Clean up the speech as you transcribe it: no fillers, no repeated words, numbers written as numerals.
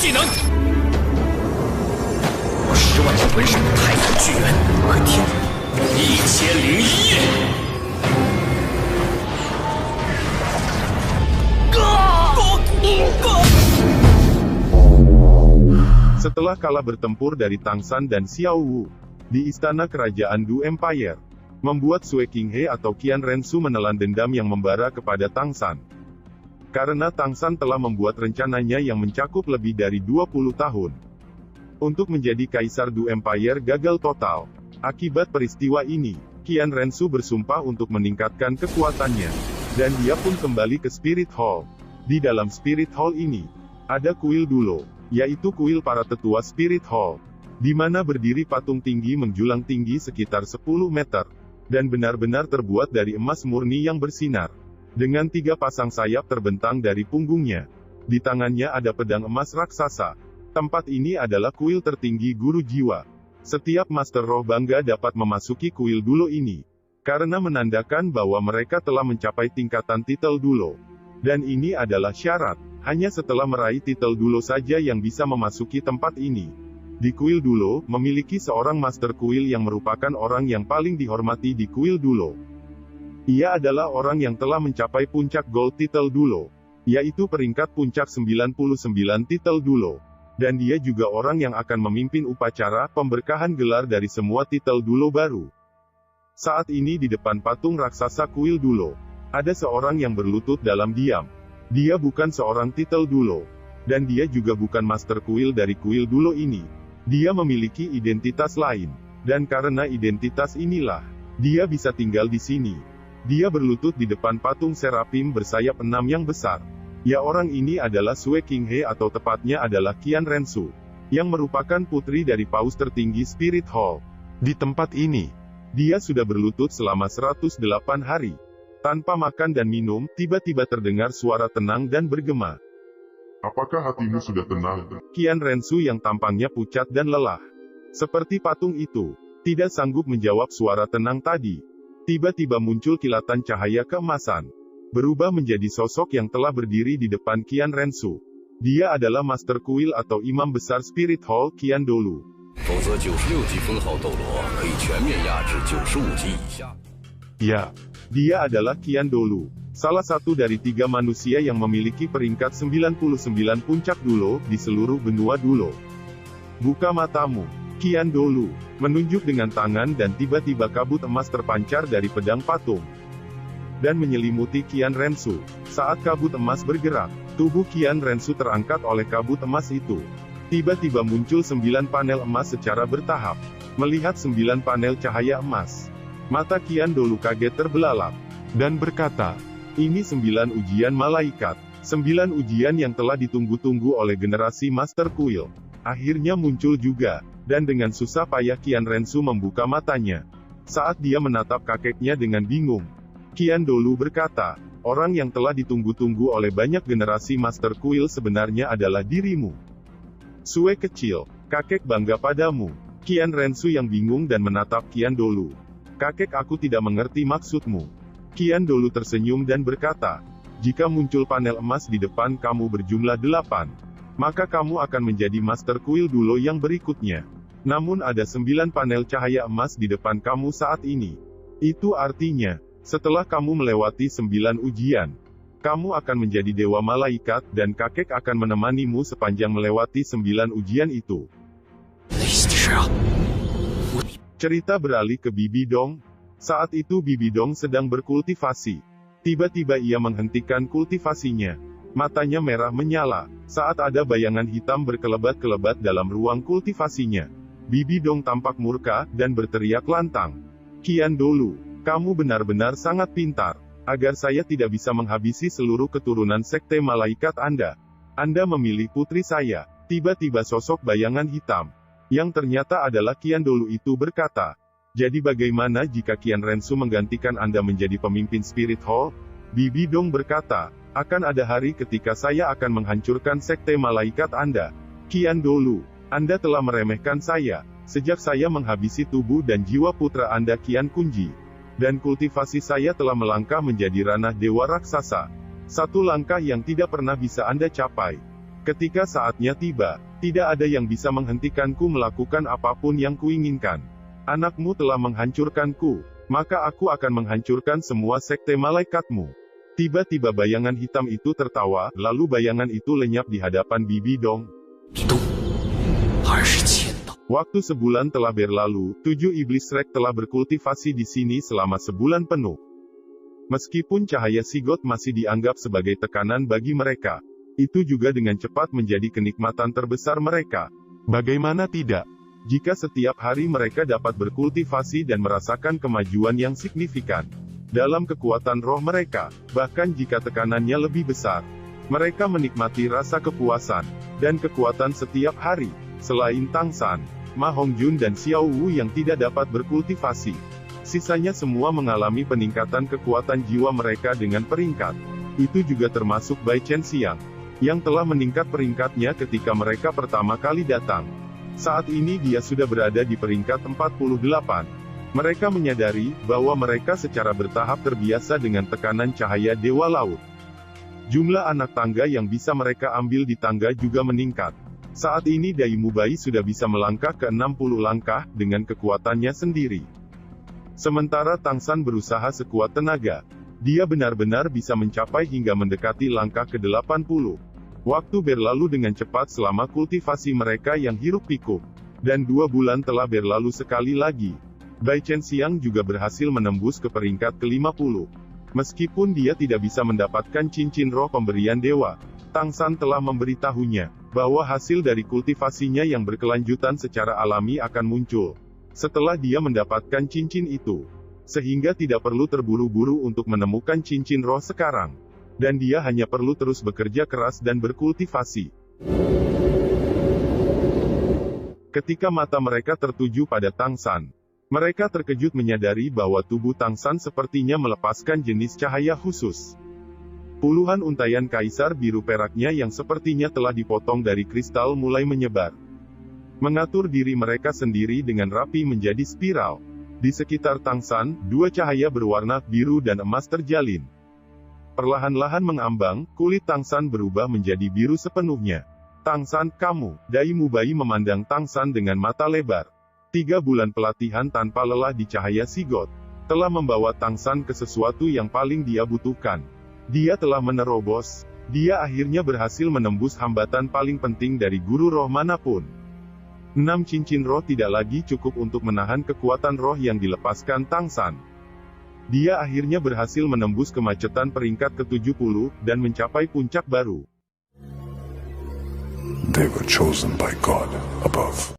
技能。我10万年魂师太阳巨猿和天1001夜。 Setelah kalah bertempur dari Tang San dan Xiao Wu di istana kerajaan Du Empire, membuat Sui Qinghe atau Qian Rensu menelan dendam yang membara kepada Tang San. Karena Tang San telah membuat rencananya yang mencakup lebih dari 20 tahun untuk menjadi kaisar Du Empire gagal total. Akibat peristiwa ini, Qian Rensu bersumpah untuk meningkatkan kekuatannya, dan dia pun kembali ke Spirit Hall. Di dalam Spirit Hall ini, ada kuil Dulo, yaitu kuil para tetua Spirit Hall, di mana berdiri patung tinggi menjulang tinggi sekitar 10 meter, dan benar-benar terbuat dari emas murni yang bersinar, dengan 3 pasang sayap terbentang dari punggungnya. Di tangannya ada pedang emas raksasa. Tempat ini adalah kuil tertinggi guru jiwa. Setiap Master Roh bangga dapat memasuki kuil Dulo ini, karena menandakan bahwa mereka telah mencapai tingkatan titel Dulo. Dan ini adalah syarat. Hanya setelah meraih titel Dulo saja yang bisa memasuki tempat ini. Di kuil Dulo, memiliki seorang master kuil yang merupakan orang yang paling dihormati di kuil Dulo. Ia adalah orang yang telah mencapai puncak gold titel Dulo, yaitu peringkat puncak 99 titel Dulo. Dan dia juga orang yang akan memimpin upacara pemberkahan gelar dari semua titel Dulo baru. Saat ini di depan patung raksasa kuil Dulo, ada seorang yang berlutut dalam diam. Dia bukan seorang titel Dulo, dan dia juga bukan master kuil dari kuil Dulo ini. Dia memiliki identitas lain, dan karena identitas inilah, dia bisa tinggal di sini. Dia berlutut di depan patung serapim bersayap 6 yang besar. Ya, orang ini adalah Sui Qinghe atau tepatnya adalah Qian Rensu, yang merupakan putri dari paus tertinggi Spirit Hall. Di tempat ini, dia sudah berlutut selama 108 hari. Tanpa makan dan minum, tiba-tiba terdengar suara tenang dan bergema. Apakah hatimu sudah tenang? Qian Rensu yang tampangnya pucat dan lelah, seperti patung itu, tidak sanggup menjawab suara tenang tadi. Tiba-tiba muncul kilatan cahaya keemasan, berubah menjadi sosok yang telah berdiri di depan Qian Rensu. Dia adalah Master Kuil atau Imam Besar Spirit Hall Qian Dolu. 否则96级封号斗罗可以全面压制95级以下。 Ya, dia adalah Qian Dolu, salah satu dari 3 manusia yang memiliki peringkat 99 puncak Dulo di seluruh benua Dulo. Buka matamu, Qian Dolu menunjuk dengan tangan dan tiba-tiba kabut emas terpancar dari pedang patung dan menyelimuti Qian Rensu. Saat kabut emas bergerak, tubuh Qian Rensu terangkat oleh kabut emas itu. Tiba-tiba muncul 9 panel emas secara bertahap. Melihat 9 panel cahaya emas, mata Qian Dolu kaget terbelalak, dan berkata, ini 9 ujian malaikat, 9 ujian yang telah ditunggu-tunggu oleh generasi Master Kuil. Akhirnya muncul juga, dan dengan susah payah Qian Rensu membuka matanya. Saat dia menatap kakeknya dengan bingung, Qian Dolu berkata, orang yang telah ditunggu-tunggu oleh banyak generasi Master Kuil sebenarnya adalah dirimu. Sui kecil, kakek bangga padamu. Qian Rensu yang bingung dan menatap Qian Dolu. Kakek, aku tidak mengerti maksudmu. Qian Dolu tersenyum dan berkata, jika muncul panel emas di depan kamu berjumlah 8, maka kamu akan menjadi Master Kuil Dulo yang berikutnya. Namun ada 9 panel cahaya emas di depan kamu saat ini. Itu artinya, setelah kamu melewati 9 ujian, kamu akan menjadi Dewa Malaikat, dan kakek akan menemanimu sepanjang melewati 9 ujian itu. Cerita beralih ke Bibi Dong. Saat itu Bibi Dong sedang berkultivasi. Tiba-tiba ia menghentikan kultivasinya. Matanya merah menyala, saat ada bayangan hitam berkelebat-kelebat dalam ruang kultivasinya. Bibi Dong tampak murka, dan berteriak lantang. Qian Dolu, kamu benar-benar sangat pintar. Agar saya tidak bisa menghabisi seluruh keturunan sekte malaikat Anda. Anda memilih putri saya. Tiba-tiba sosok bayangan hitam, yang ternyata adalah Qian Dolu itu berkata, jadi bagaimana jika Qian Rensu menggantikan Anda menjadi pemimpin Spirit Hall? Bibi Dong berkata, akan ada hari ketika saya akan menghancurkan sekte malaikat Anda. Qian Dolu, Anda telah meremehkan saya, sejak saya menghabisi tubuh dan jiwa putra Anda Qian Kunji. Dan kultivasi saya telah melangkah menjadi ranah dewa raksasa. Satu langkah yang tidak pernah bisa Anda capai. Ketika saatnya tiba, tidak ada yang bisa menghentikanku melakukan apapun yang kuinginkan. Anakmu telah menghancurkanku, maka aku akan menghancurkan semua sekte malaikatmu. Tiba-tiba bayangan hitam itu tertawa, lalu bayangan itu lenyap di hadapan Bibi Dong. Waktu sebulan telah berlalu, 7 iblis Rek telah berkultivasi di sini selama sebulan penuh. Meskipun cahaya Sigot masih dianggap sebagai tekanan bagi mereka, itu juga dengan cepat menjadi kenikmatan terbesar mereka. Bagaimana tidak? Jika setiap hari mereka dapat berkultivasi dan merasakan kemajuan yang signifikan dalam kekuatan roh mereka, bahkan jika tekanannya lebih besar, mereka menikmati rasa kepuasan dan kekuatan setiap hari. Selain Tang San, Ma Hongjun dan Xiao Wu yang tidak dapat berkultivasi, sisanya semua mengalami peningkatan kekuatan jiwa mereka dengan peringkat. Itu juga termasuk Bai Chen Xiang, yang telah meningkat peringkatnya ketika mereka pertama kali datang. Saat ini dia sudah berada di peringkat 48. Mereka menyadari bahwa mereka secara bertahap terbiasa dengan tekanan cahaya Dewa Laut. Jumlah anak tangga yang bisa mereka ambil di tangga juga meningkat. Saat ini Dai Mubai sudah bisa melangkah ke 60 langkah dengan kekuatannya sendiri. Sementara Tang San berusaha sekuat tenaga. Dia benar-benar bisa mencapai hingga mendekati langkah ke-80. Waktu berlalu dengan cepat selama kultivasi mereka yang hiruk-pikuk. Dan 2 bulan telah berlalu sekali lagi. Bai Chen Xiang juga berhasil menembus ke peringkat ke-50. Meskipun dia tidak bisa mendapatkan cincin roh pemberian dewa, Tang San telah memberitahunya bahwa hasil dari kultivasinya yang berkelanjutan secara alami akan muncul setelah dia mendapatkan cincin itu. Sehingga tidak perlu terburu-buru untuk menemukan cincin roh sekarang. Dan dia hanya perlu terus bekerja keras dan berkultivasi. Ketika mata mereka tertuju pada Tang San, mereka terkejut menyadari bahwa tubuh Tang San sepertinya melepaskan jenis cahaya khusus. Puluhan untayan kaisar biru peraknya yang sepertinya telah dipotong dari kristal mulai menyebar. Mengatur diri mereka sendiri dengan rapi menjadi spiral. Di sekitar Tang San, 2 cahaya berwarna biru dan emas terjalin. Perlahan-lahan mengambang, kulit Tang San berubah menjadi biru sepenuhnya. Tang San, kamu, Dai Mubai memandang Tang San dengan mata lebar. 3 bulan pelatihan tanpa lelah di cahaya Sigot telah membawa Tang San ke sesuatu yang paling dia butuhkan. Dia telah menerobos. Dia akhirnya berhasil menembus hambatan paling penting dari guru roh manapun. 6 cincin roh tidak lagi cukup untuk menahan kekuatan roh yang dilepaskan Tang San. Dia akhirnya berhasil menembus kemacetan peringkat ke-70 dan mencapai puncak baru. They were chosen by God above.